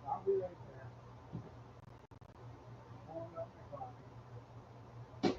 I'll be right there. Warming up my body.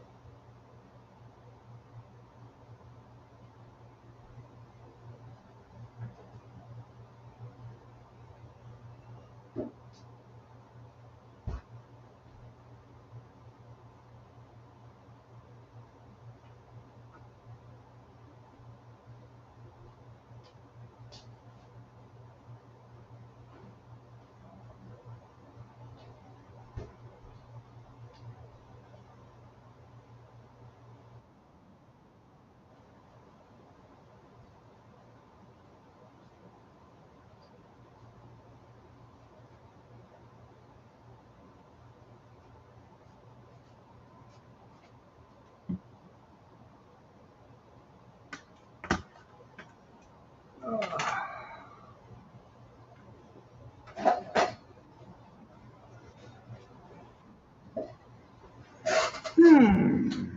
Hmm.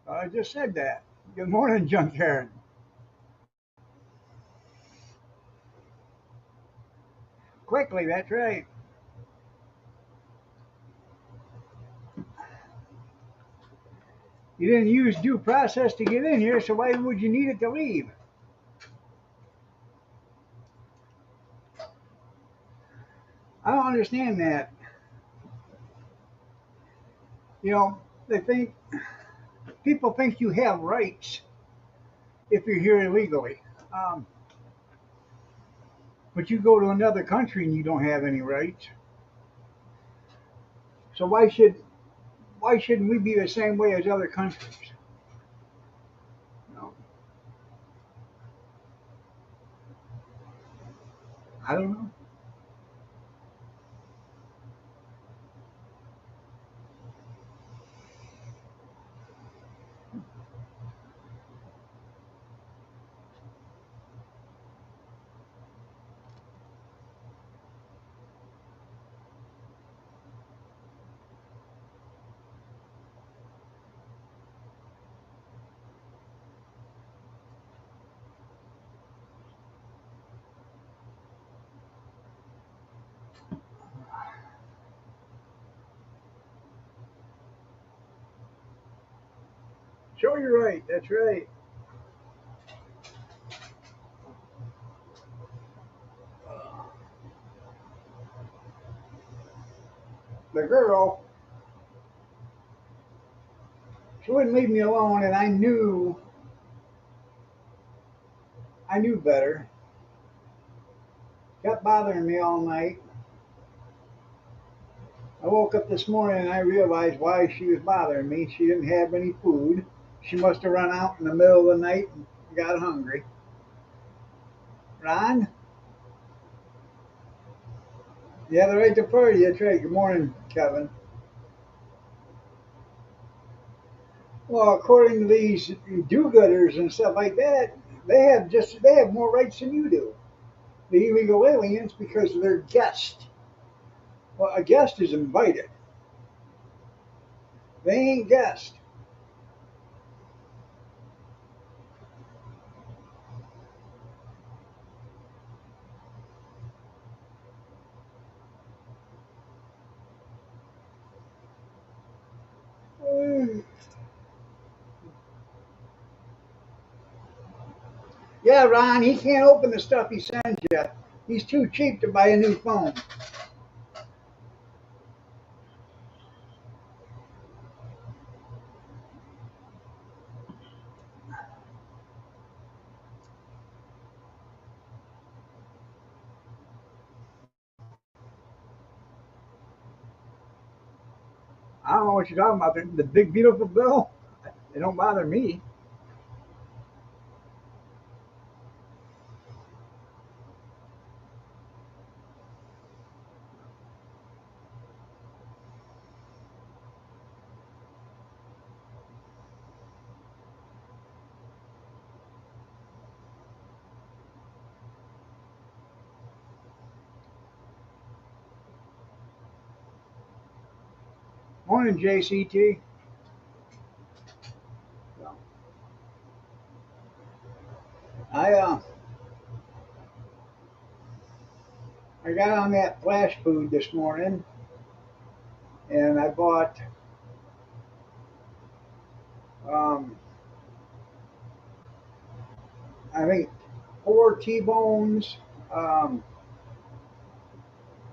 I just said that. Good morning, Junk Karen. Quickly, that's right. You didn't use due process to get in here, so why would you need it to leave? I don't understand that. You know, they think people think you have rights if you're here illegally. Um, but you go to another country and you don't have any rights. So why shouldn't we be the same way as other countries? No, I don't know. Sure, you're right. That's right. The girl, she wouldn't leave me alone, and I knew better. Kept bothering me all night. I woke up this morning and I realized why she was bothering me. She didn't have any food. She must have run out in the middle of the night and got hungry. Ron? Yeah, the right to party. That's right. Good morning, Kevin. Well, according to these do-gooders and stuff like that, they have more rights than you do. The illegal aliens because they're guests. Well, a guest is invited. They ain't guests. Yeah, Ron, he can't open the stuff he sends you. He's too cheap to buy a new phone. I don't know what you're talking about. The big beautiful bill. They don't bother me. morning, JCT. I uh, I got on that flash food this morning, and I bought um, I think 4 T-bones, um,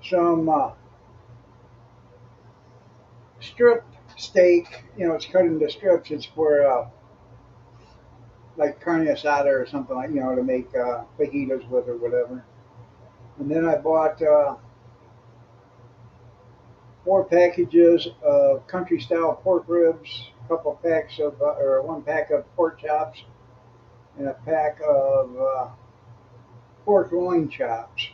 some strip steak. It's cut into strips. It's for like carne asada or something like to make fajitas with or whatever. And then I bought 4 packages of country style pork ribs, a couple packs of or 1 pack of pork chops, and a pack of pork loin chops.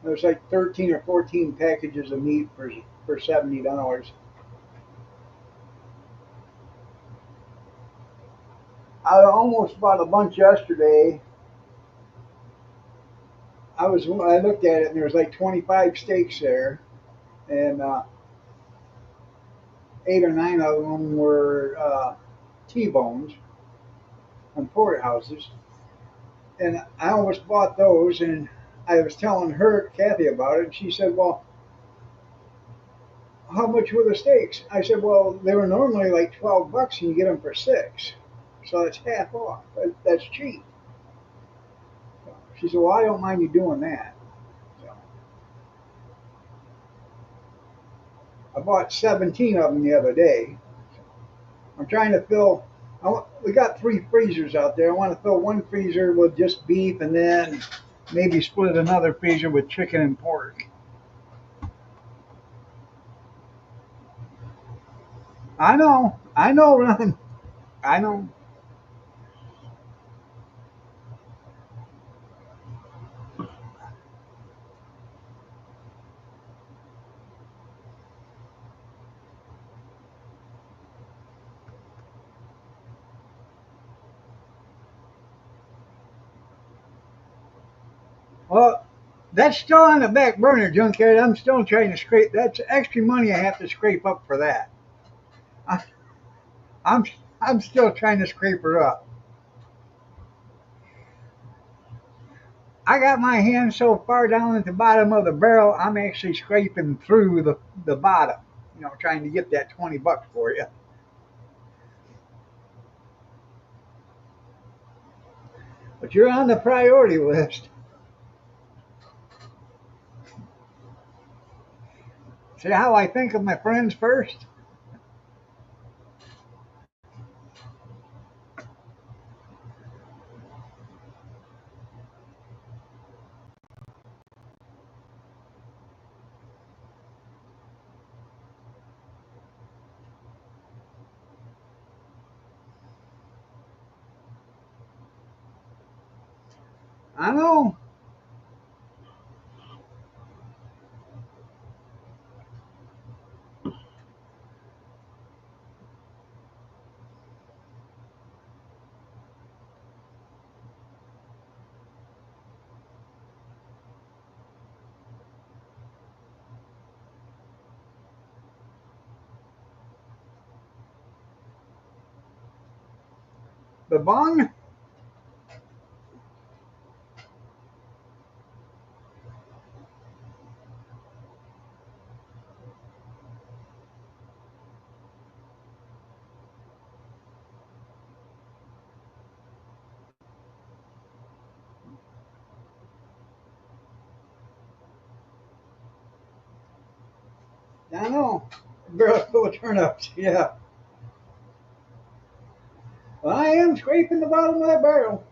There's like 13 or 14 packages of meat for $70. I almost bought a bunch yesterday. I looked at it and there was like 25 steaks there, and 8 or 9 of them were T-bones from porterhouses, and I almost bought those. And I was telling her Kathy about it, and she said, "Well, how much were the steaks?" I said, "Well, they were normally like $12, and you get them for 6, so that's half off. That's cheap." She said, "Well, I don't mind you doing that." So I bought 17 of them the other day. I'm trying to fill. We got 3 freezers out there. I want to fill one freezer with just beef, and then maybe split another freezer with chicken and pork. I know, Ron. I know. Well, that's still on the back burner, Junkyard. I'm still trying to scrape. That's extra money I have to scrape up for that. I, I'm I'm still trying to scrape her up. I got my hand so far down at the bottom of the barrel, I'm actually scraping through the bottom. Trying to get that $20 for you. But you're on the priority list. See how I think of my friends first? I know. The bong? I know. Barrel full of turnips. Yeah. Well, I am scraping the bottom of that barrel.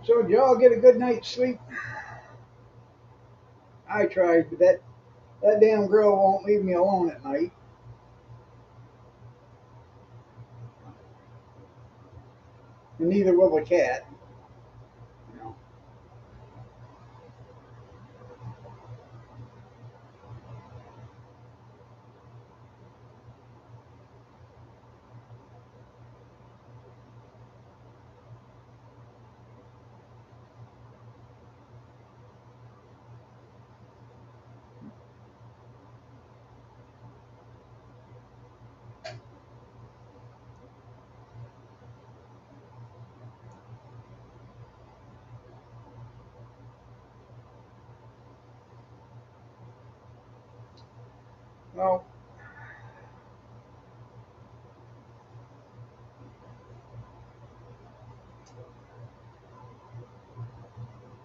So did y'all get a good night's sleep? I tried, but that damn girl won't leave me alone at night. And neither will the cat. You know. Well,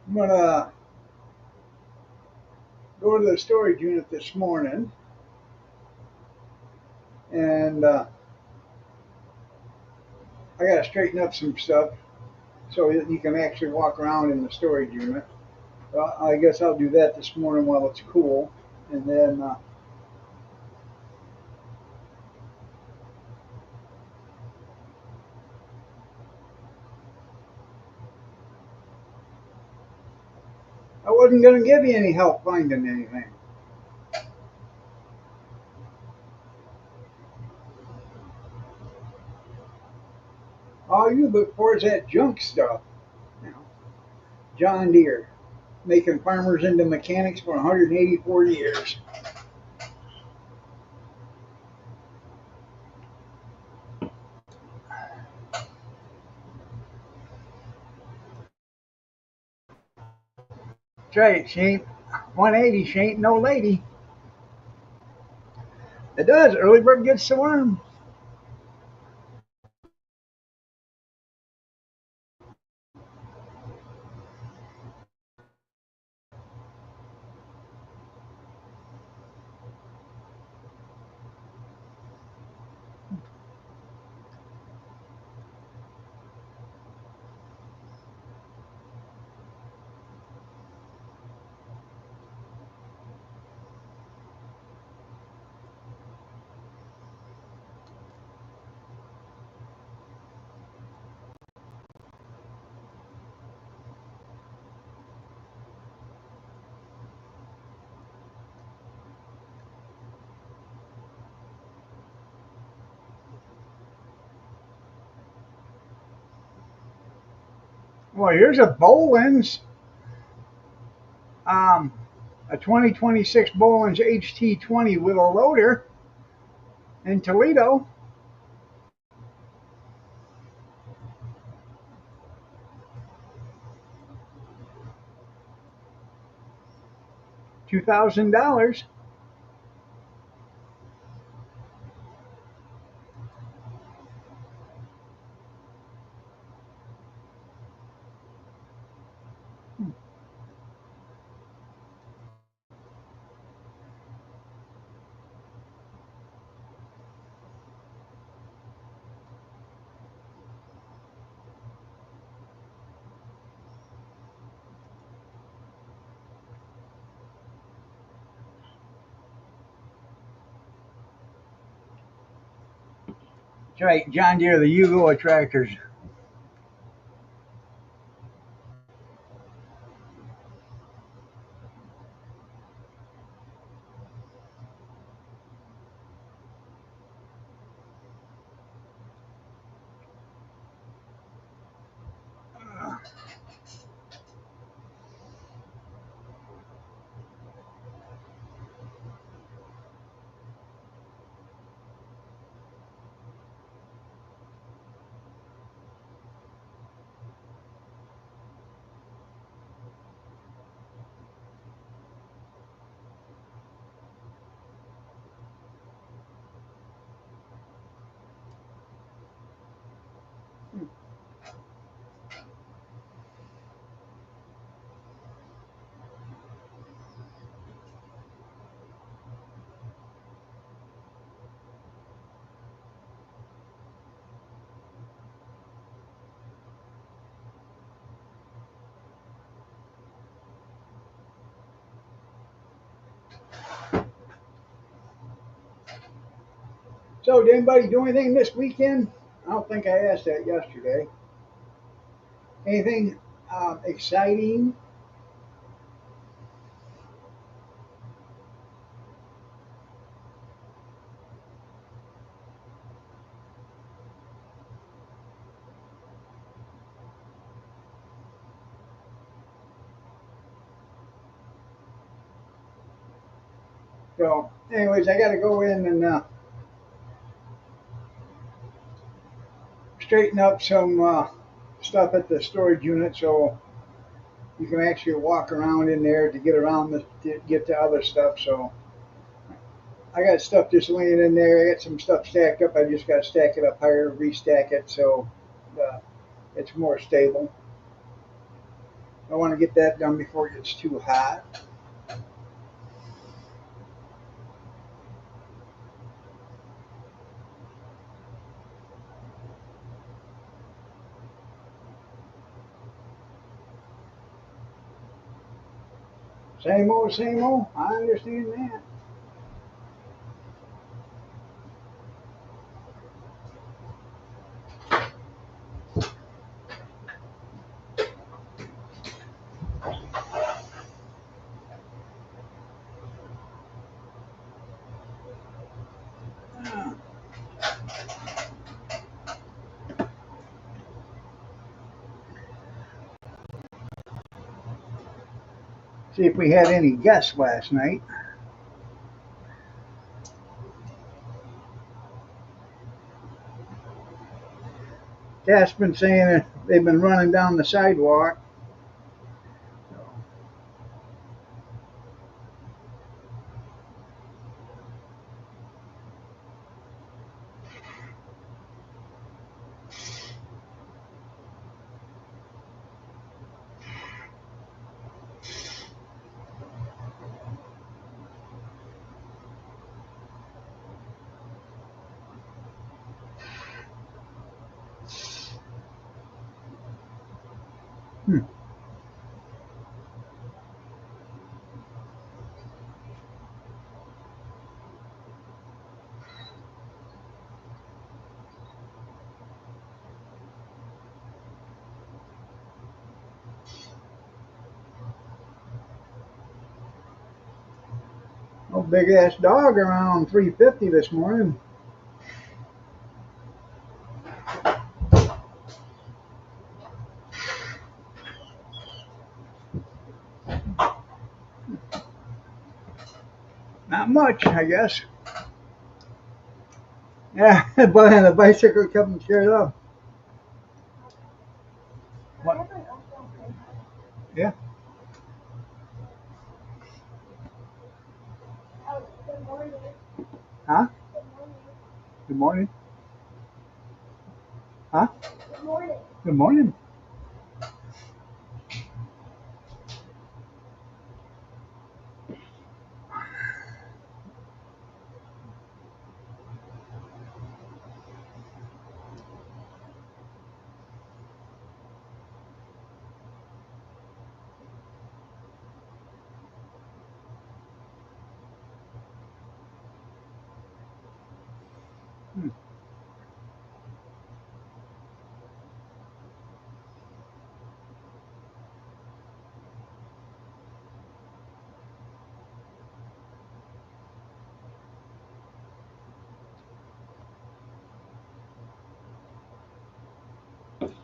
I'm gonna go to the storage unit this morning, and I gotta straighten up some stuff so that you can actually walk around in the storage unit. Well, I guess I'll do that this morning while it's cool, and then I wasn't gonna give you any help finding anything. All you look for is that junk stuff. You know, John Deere making farmers into mechanics for 184 years. That's right. She ain't 180. She ain't no lady. It does. Early bird gets the worm. Well, here's a Bolins, um, a 2026 Bolins HT20 with a loader in Toledo. $2,000. That's right, John Deere, the Yugo tractors. So, did anybody do anything this weekend? I don't think I asked that yesterday. Anything exciting? So, anyways, I got to go in and straighten up some stuff at the storage unit so you can actually walk around in there to get around to get to other stuff. So I got stuff just laying in there. I got some stuff stacked up. I just got to stack it up higher, restack it so uh, it's more stable. I want to get that done before it gets too hot. Same old, same old. I understand that. See if we had any guests last night. Cat's been saying they've been running down the sidewalk. Hmm. Oh, big ass dog around 350 this morning. Not much, I guess. Yeah, but the bicycle kept him scared up. What? Yeah. Huh? Good morning. Huh? Good morning. Hmm.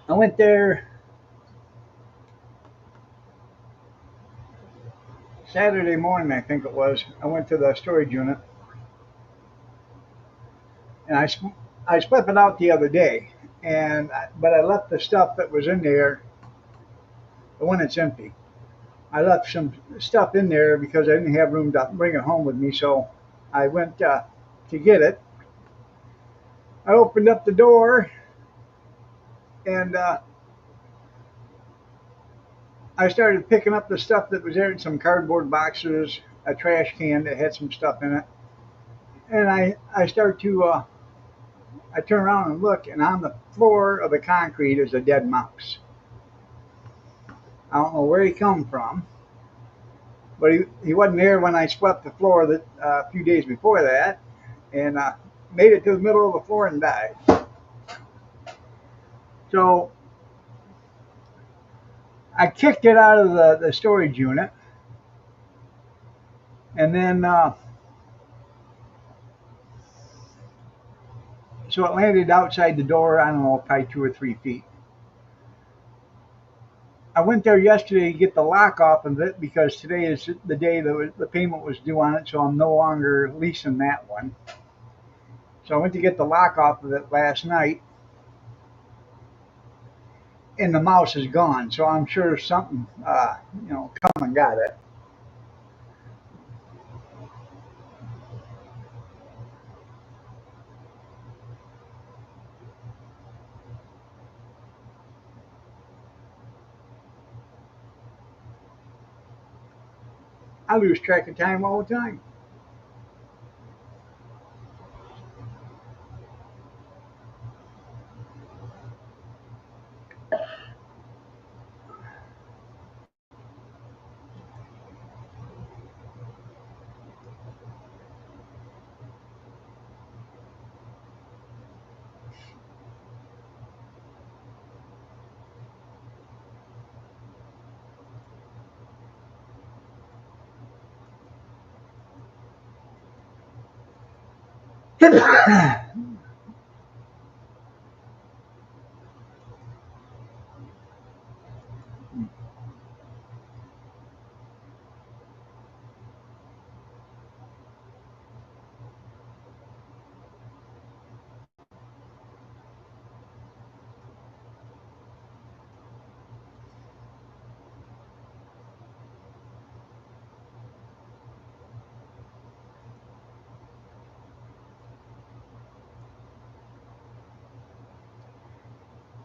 I went there Saturday morning, I think it was. I went to the storage unit and I swept it out the other day, but I left the stuff that was in there, the one that's empty. I left some stuff in there because I didn't have room to bring it home with me, so I went to get it. I opened up the door and I started picking up the stuff that was there, some cardboard boxes, a trash can that had some stuff in it, and I start to I turn around and look, and on the floor of the concrete is a dead mouse. I don't know where he come from, but he wasn't there when I swept the floor a few days before that, and made it to the middle of the floor and died. So I kicked it out of the storage unit, and then so it landed outside the door. I don't know, probably 2 or 3 feet. I went there yesterday to get the lock off of it because today is the day the payment was due on it, so I'm no longer leasing that one. So I went to get the lock off of it last night, and the mouse is gone. So I'm sure something, come and got it. I lose track of time all the time.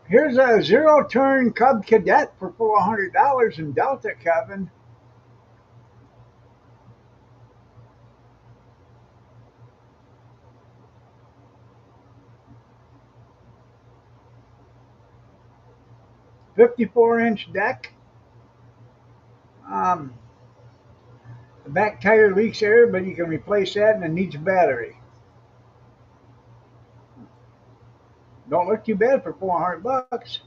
Here's a zero turn Cub Cadet for $400 in Delta, Kevin. 54-inch deck. Um, the back tire leaks air, but you can replace that and it needs a battery. Don't look too bad for $400.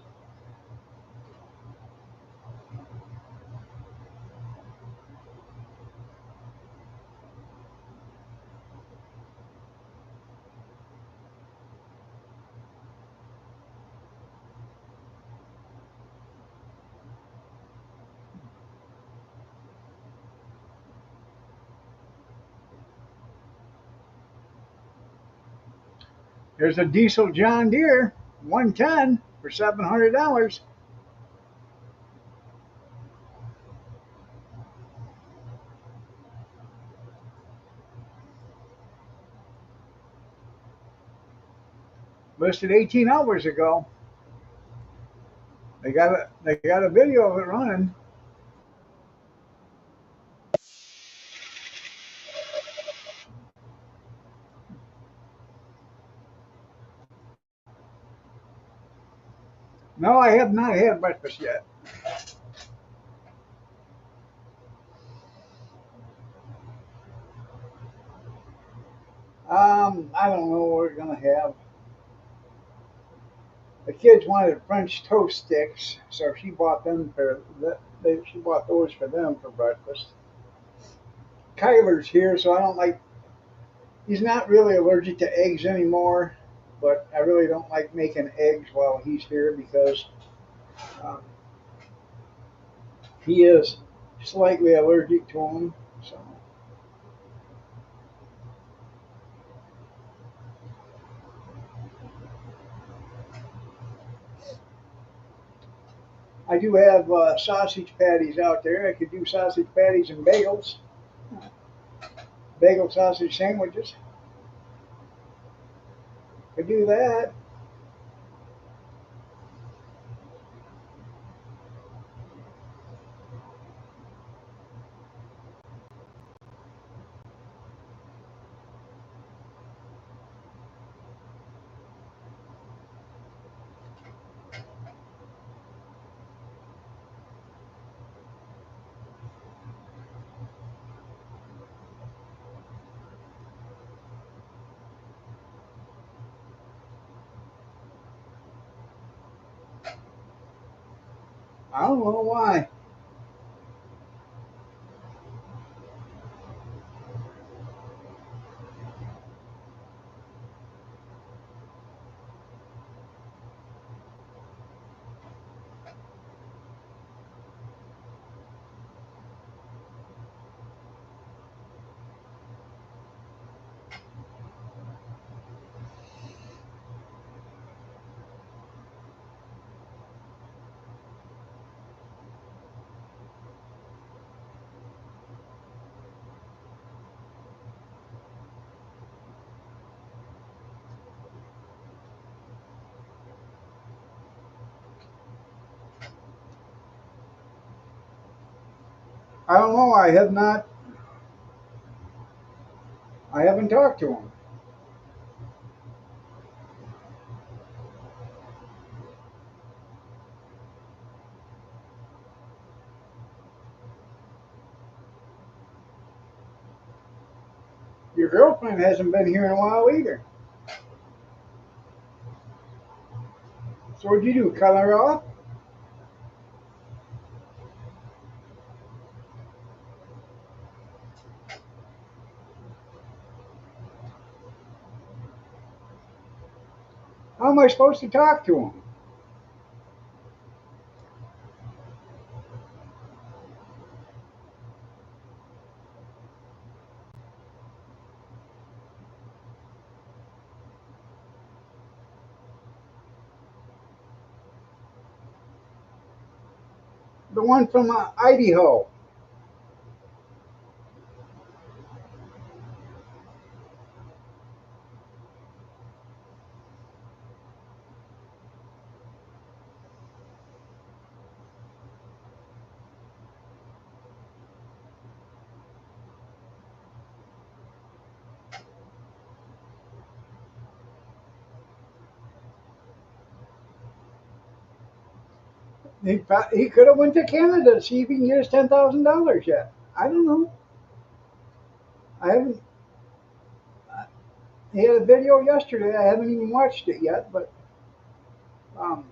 There's a diesel John Deere 110 for $700. Listed 18 hours ago. They got a video of it running. No, I have not had breakfast yet. I don't know what we're gonna have. The kids wanted French toast sticks, so she bought them for she bought those for them for breakfast. Kyler's here, so I don't like. He's not really allergic to eggs anymore, but I really don't like making eggs while he's here because um, he is slightly allergic to them. So I do have sausage patties out there. I could do sausage patties and bagels, bagel sausage sandwiches. Could do that. I don't know why. I don't know. I have not. I haven't talked to him. Your girlfriend hasn't been here in a while either. So what'd you do? Cut her off? How am I supposed to talk to him? The one from Idaho. He could have went to Canada to see if he can get his $10,000 yet. I don't know. I haven't. He had a video yesterday. I haven't even watched it yet, but um,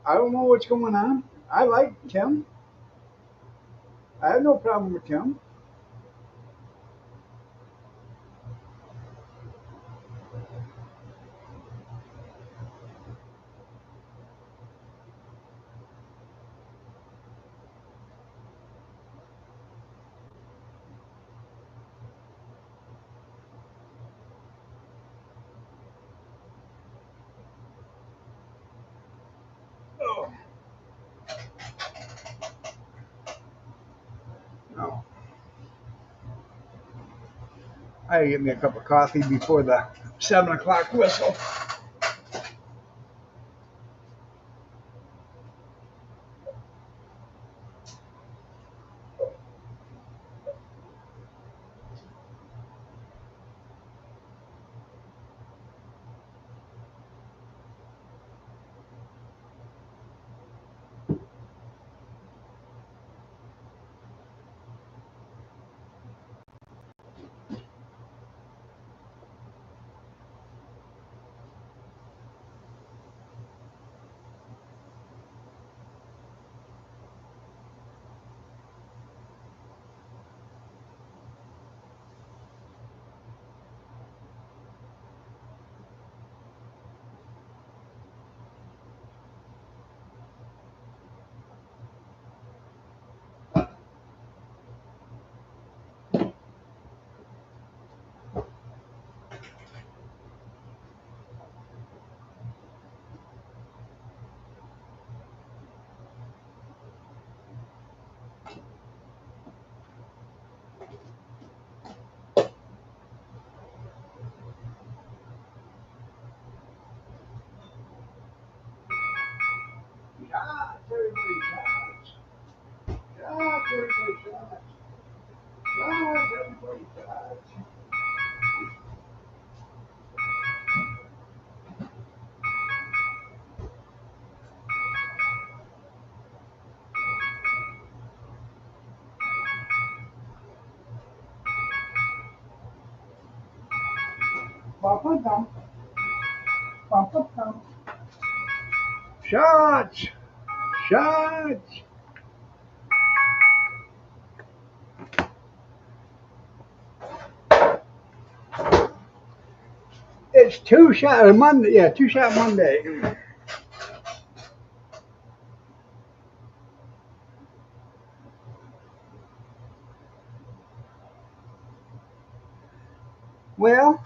I don't know what's going on. I like Tim. I have no problem with Tim. Oh, no. I gotta get me a cup of coffee before the 7 o'clock whistle. Shots, everybody, shots. Shots, everybody, shots. Shots, everybody, shots. Bump and dump. Bump and dump. Shots. Shots. It's two shot Monday. Yeah, two shot Monday. Well,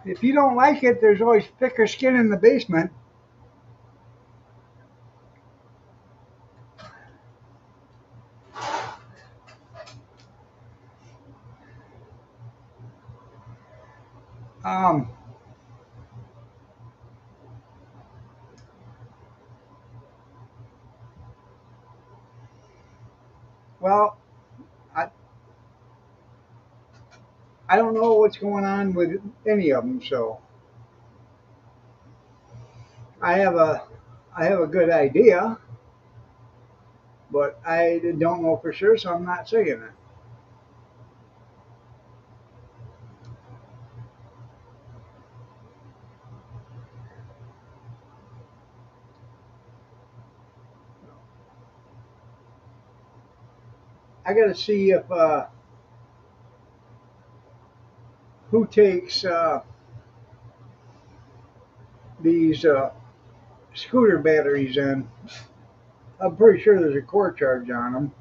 if you don't like it, there's always thicker skin in the basement. Um, well, I, I don't know what's going on with any of them, so I have a I have a good idea, but I don't know for sure, so I'm not saying it. I got to see if who takes these scooter batteries in. I'm pretty sure there's a court charge on them.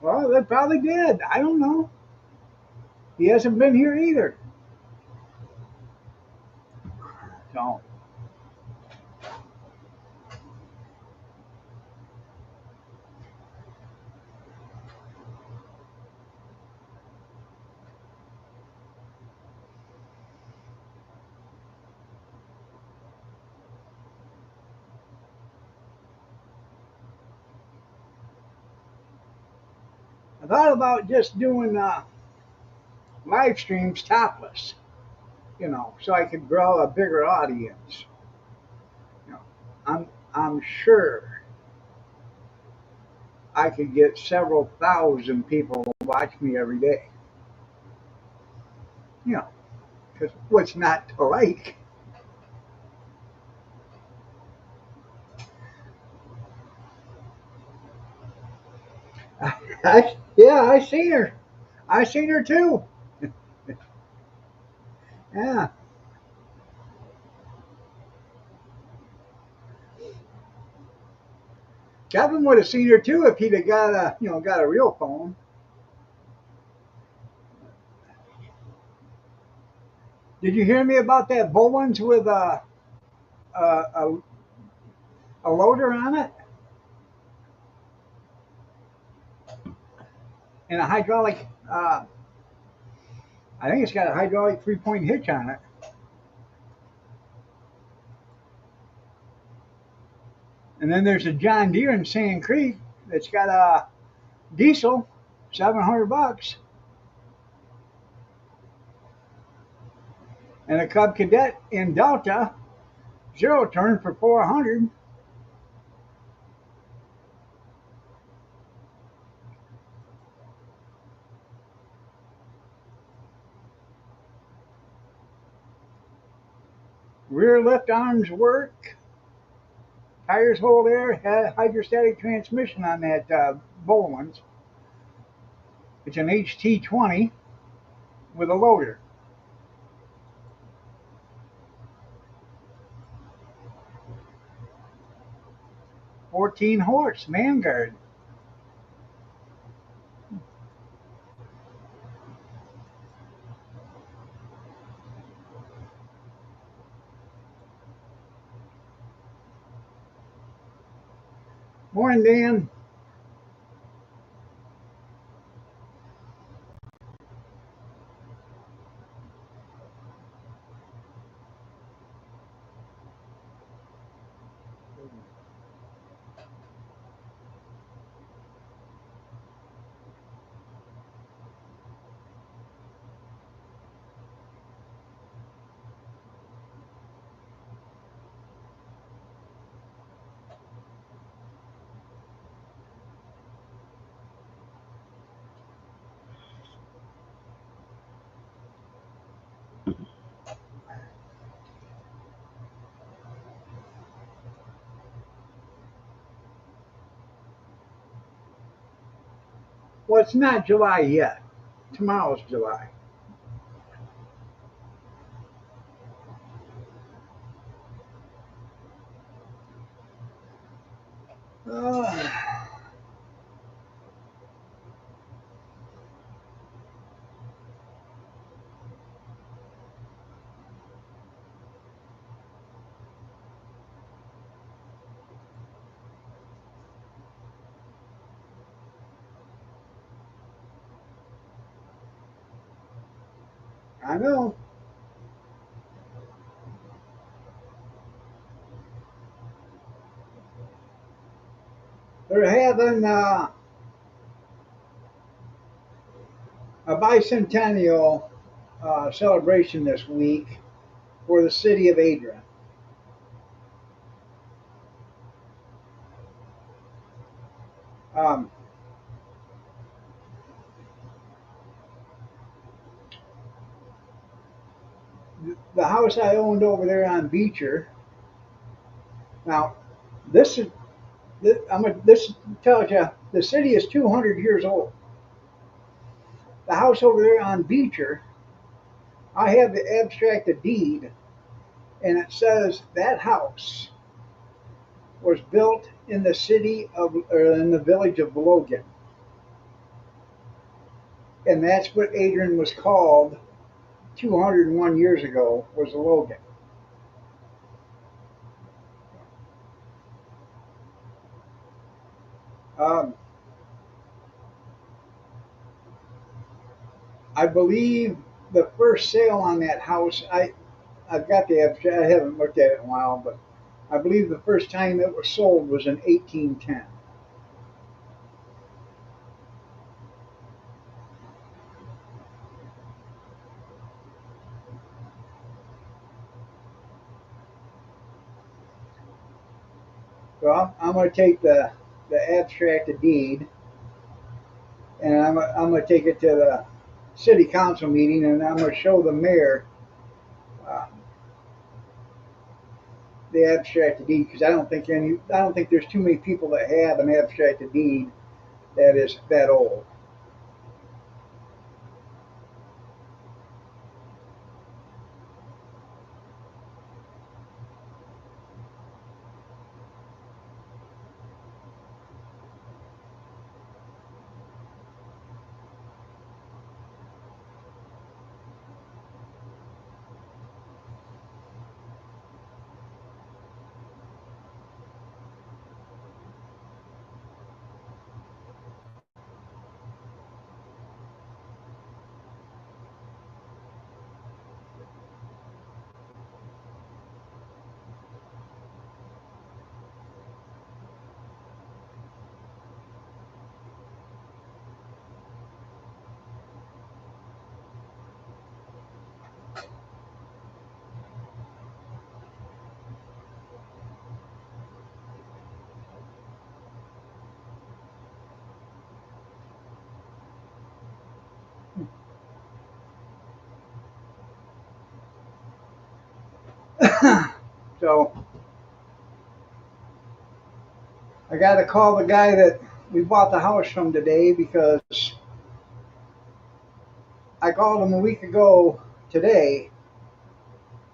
Well, they probably did. I don't know. He hasn't been here either. So I thought about just doing live streams topless, so I could draw a bigger audience. You know, I'm sure I could get several thousand people to watch me every day. You know, because what's not to like? Yeah, I seen her. I seen her too. Yeah, Kevin would have seen her too if he'd have got a real phone. Did you hear me about that Bowens with a, a, a loader on it and a hydraulic? I think it's got a hydraulic 3-point hitch on it. And then there's a John Deere in Sand Creek that's got a diesel, $700, and a Cub Cadet in Delta, zero turn for 400. Rear lift arms work, tires hold air, hydrostatic transmission on that Bowens. It's an HT20 with a loader. 14 horse, Vanguard. Morning, Dan. Well, it's not July yet. Tomorrow's July. Uh, I know. They're having a bicentennial celebration this week for the city of Adrian. Um, the house I owned over there on Beecher. Now, this is this tells you the city is 200 years old. The house over there on Beecher, I have the abstracted deed, and it says that house was built in the city of, or in the village of Logan, and that's what Adrian was called 201 years ago. Was Logan. Um, I believe the first sale on that house, I've got the abstract. I haven't looked at it in a while, but I believe the first time it was sold was in 1810. So I'm going to take the abstracted deed, and I'm going to take it to the city council meeting, and I'm going to show the mayor uh, the abstracted deed, because I don't think there's too many people that have an abstracted deed that is that old. So I got to call the guy that we bought the house from today, because I called him a week ago today,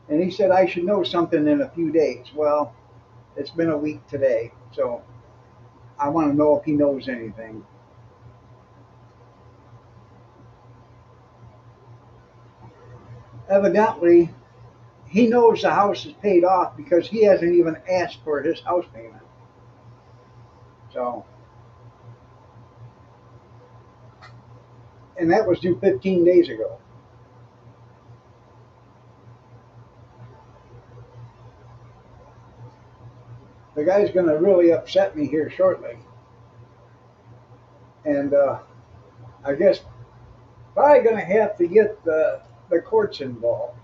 and he said I should know something in a few days. Well, it's been a week today, so I want to know if he knows anything. Evidently, he knows the house is paid off because he hasn't even asked for his house payment. So, and that was due 15 days ago. The guy's going to really upset me here shortly, and I guess probably going to have to get the courts involved.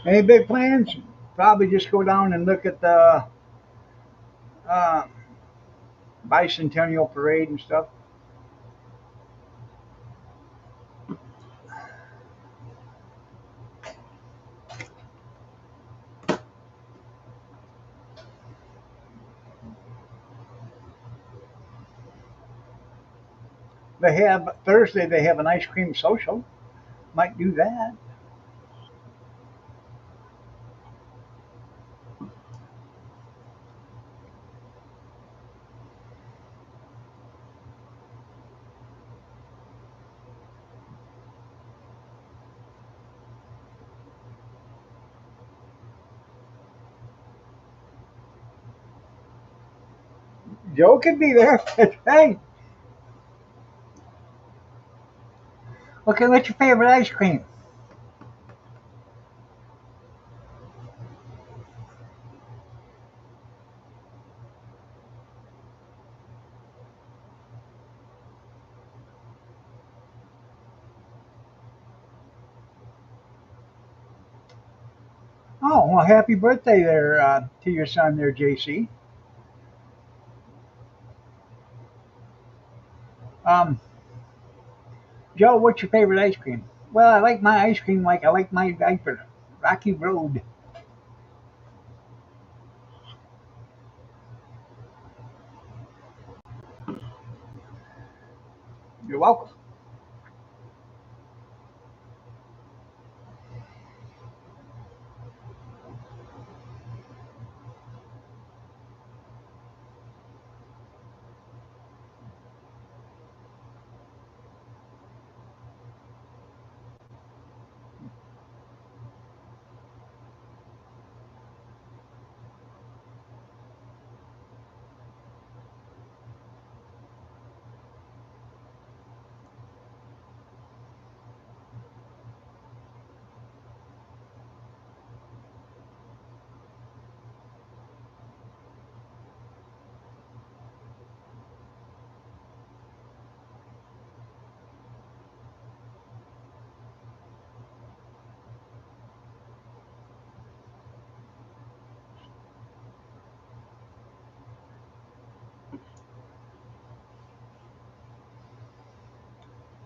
Any big plans? Probably just go down and look at the uh, bicentennial parade and stuff. They have Thursday. They have an ice cream social. Might do that. Joe could be there. Hey, okay. What's your favorite ice cream? Oh, well, happy birthday there to your son there, JC. Um, Joe, what's your favorite ice cream? Well, I like my ice cream like I like my diaper. Rocky Road. You're welcome.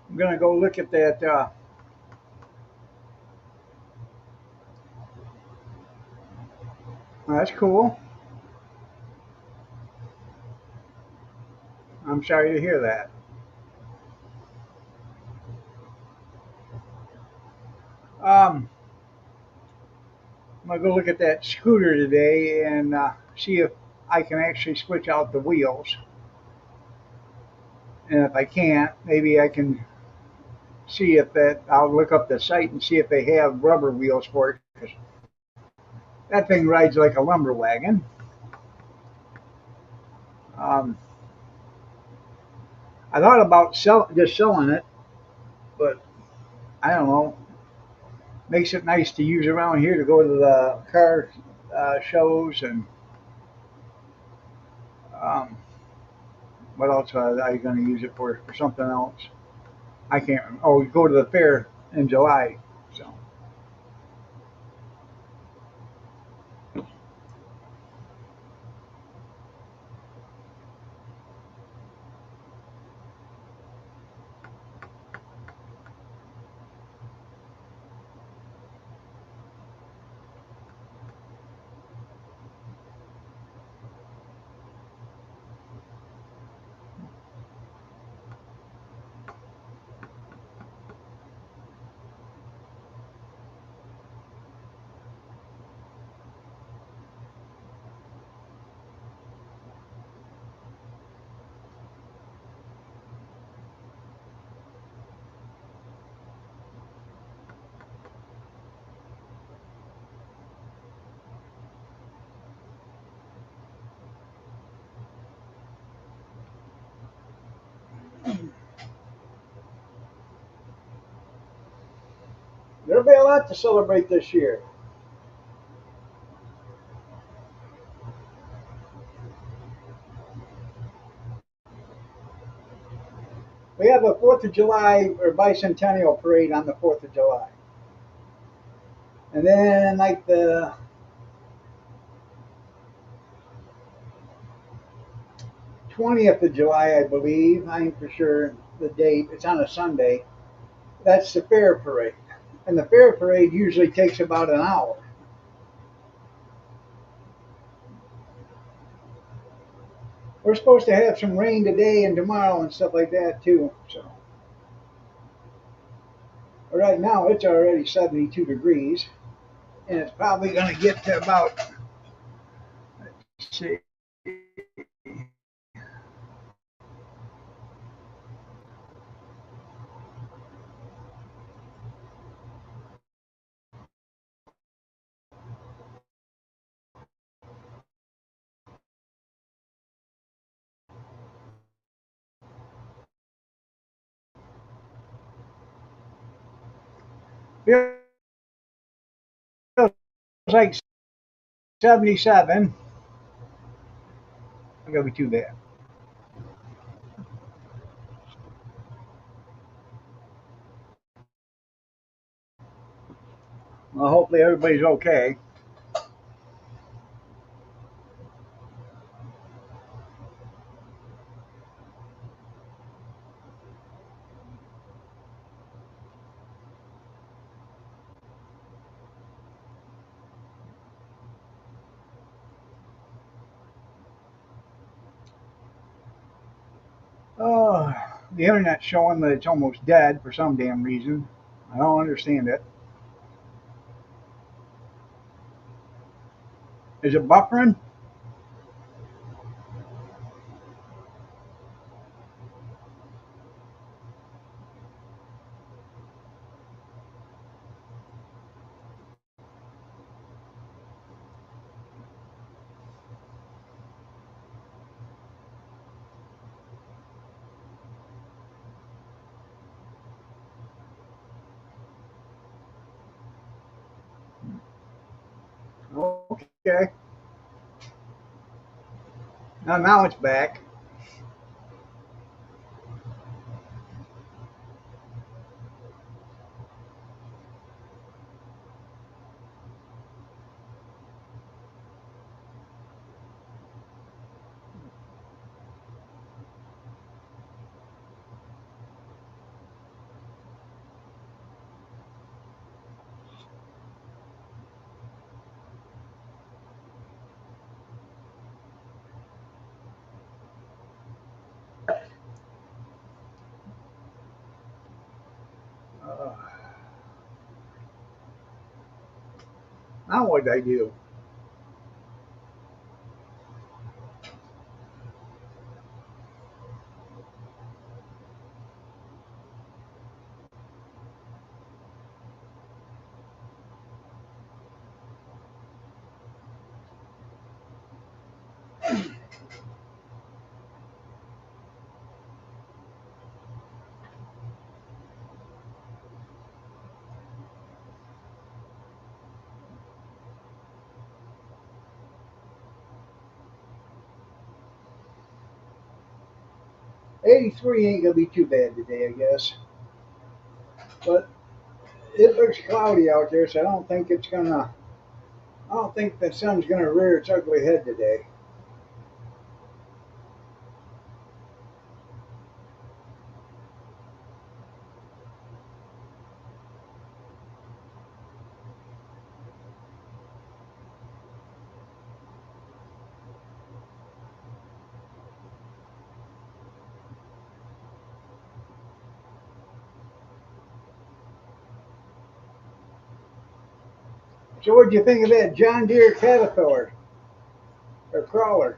I'm gonna go look at that. That's cool. I'm sorry to hear that. Um, I'm gonna go look at that scooter today and see if I can actually switch out the wheels. And if I can't, maybe I can see if that. I'll look up the site and see if they have rubber wheels for it. 'Cause that thing rides like a lumber wagon. Um, I thought about just selling it, but I don't know. Makes it nice to use around here to go to the car shows and um, what else was I going to use it for? For something else. I can't. Oh, we go to the fair in July. So there'll be a lot to celebrate this year. We have a Fourth of July or bicentennial parade on the 4th of July. And then like the 20th of July, I believe. I ain't for sure the date. It's on a Sunday. That's the fair parade. And the fair parade usually takes about an hour. We're supposed to have some rain today and tomorrow and stuff like that too. So right now it's already 72 degrees, and it's probably going to get to about, let's see, feels like 77. Not going to be too bad. Well, hopefully everybody's okay. Oh, the internet's showing that it's almost dead for some damn reason. I don't understand it. Is it buffering? Okay. Now it's back. Uh, now what did I do? 83 ain't gonna be too bad today, I guess. But it looks cloudy out there, so I don't think it's gonna. I don't think the sun's gonna rear its ugly head today. So, what'd you think of that John Deere Caterpillar or crawler?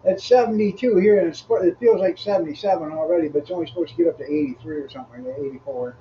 It's 72 here, and it feels like 77 already, but it's only supposed to get up to 83 or something, like 84.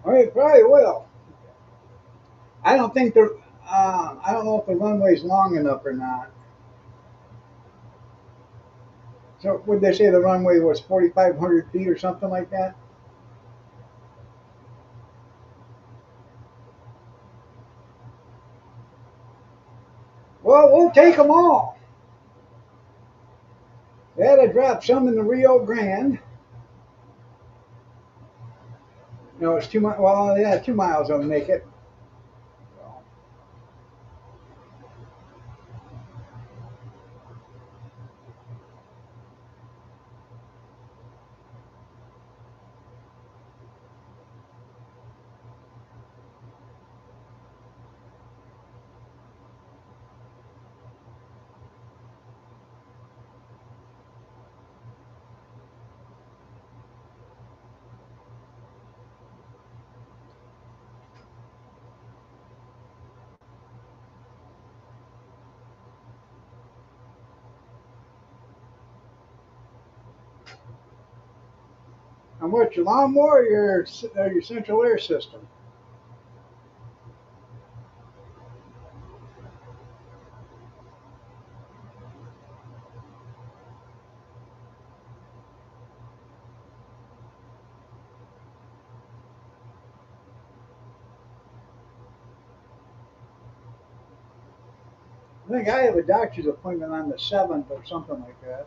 Oh, it probably will. I don't think the. I don't know if the runway's long enough or not. So would they say the runway was 4,500 feet or something like that? Well, we'll take them all. They had to drop some in the Rio Grande. No, it's 2 miles. Well, yeah, 2 miles will make it. And what, your lawnmower or your central air system? I think I have a doctor's appointment on the 7th or something like that.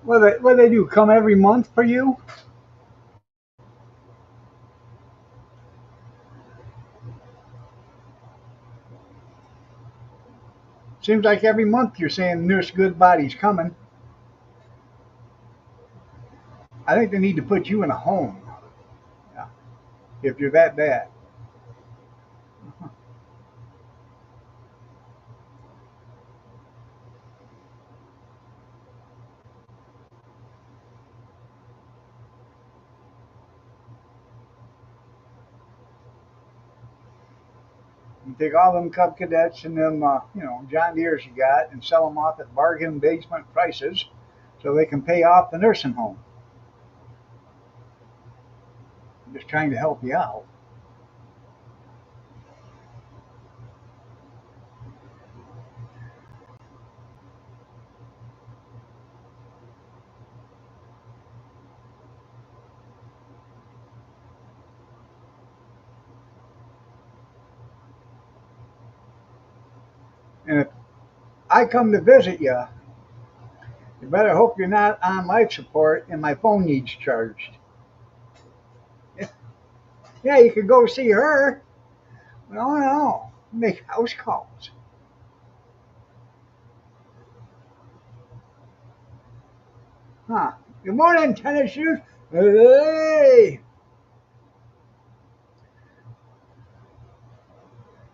What they do? Come every month for you? Seems like every month you're saying Nurse Goodbody's coming. I think they need to put you in a home. Yeah, if you're that bad. You take all them Cub Cadets and them, John Deere's you got, and sell them off at bargain basement prices, so they can pay off the nursing home. I'm just trying to help you out. And if I come to visit you, you better hope you're not on life support and my phone needs charged. Yeah, you could go see her. No, no, make house calls. Huh? Good morning, tennis shoes. Hey,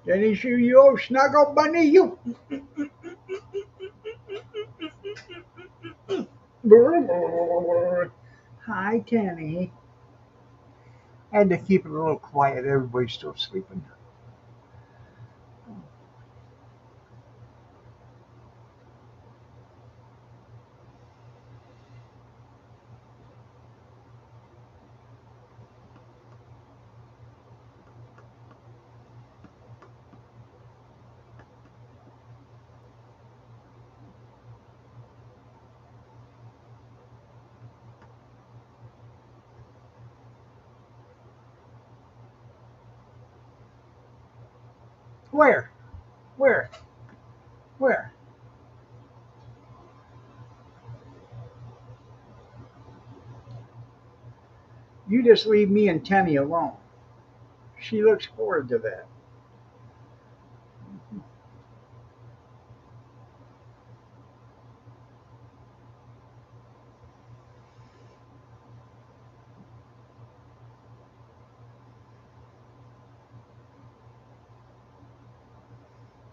tennis shoe, you old snuggle bunny, you. Hi, Tenny. I had to keep it a little quiet. Everybody's still sleeping. Where? Where? Where? You just leave me and Tenny alone. She looks forward to that.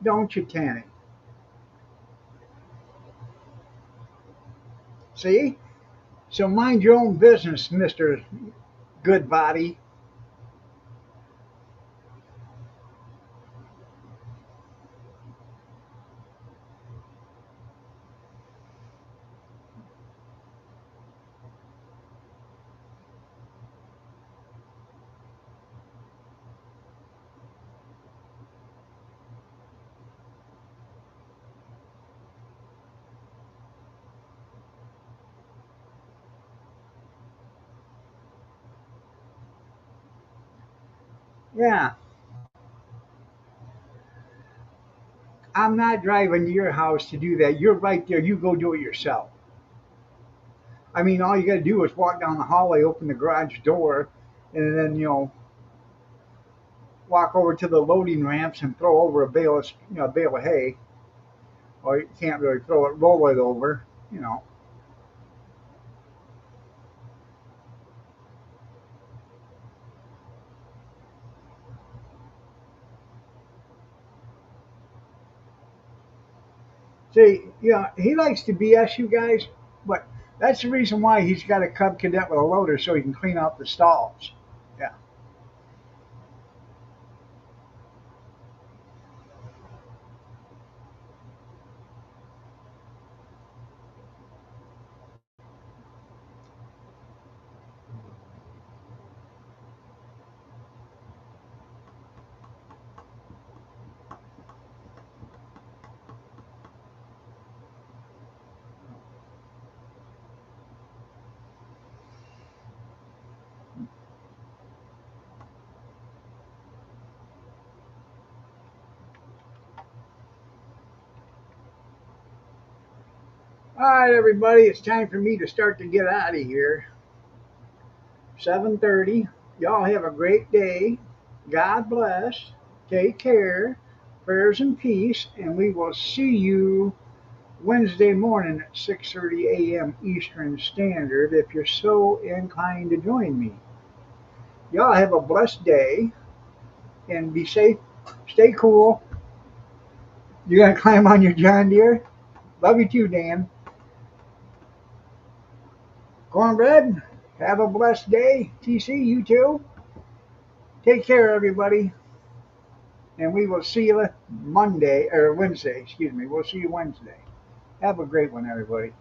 Don't you, Tanny? See? So mind your own business, Mr. Goodbody. Yeah, I'm not driving to your house to do that. You're right there. You go do it yourself. I mean, all you got to do is walk down the hallway, open the garage door, and then, walk over to the loading ramps and throw over a bale of hay. Or you can't really throw it, roll it over, you know. See, he likes to BS you guys, but that's the reason why he's got a Cub Cadet with a loader so he can clean out the stalls. Yeah. All right, everybody, it's time for me to start to get out of here. 7:30. Y'all have a great day. God bless. Take care. Prayers and peace, and we will see you Wednesday morning at 6:30 a.m. Eastern Standard if you're so inclined to join me. Y'all have a blessed day and be safe. Stay cool. You gonna climb on your John Deere? Love you too, Dan. Cornbread, have a blessed day. TC, you too. Take care, everybody. And we will see you Monday or Wednesday. Excuse me. We'll see you Wednesday. Have a great one, everybody.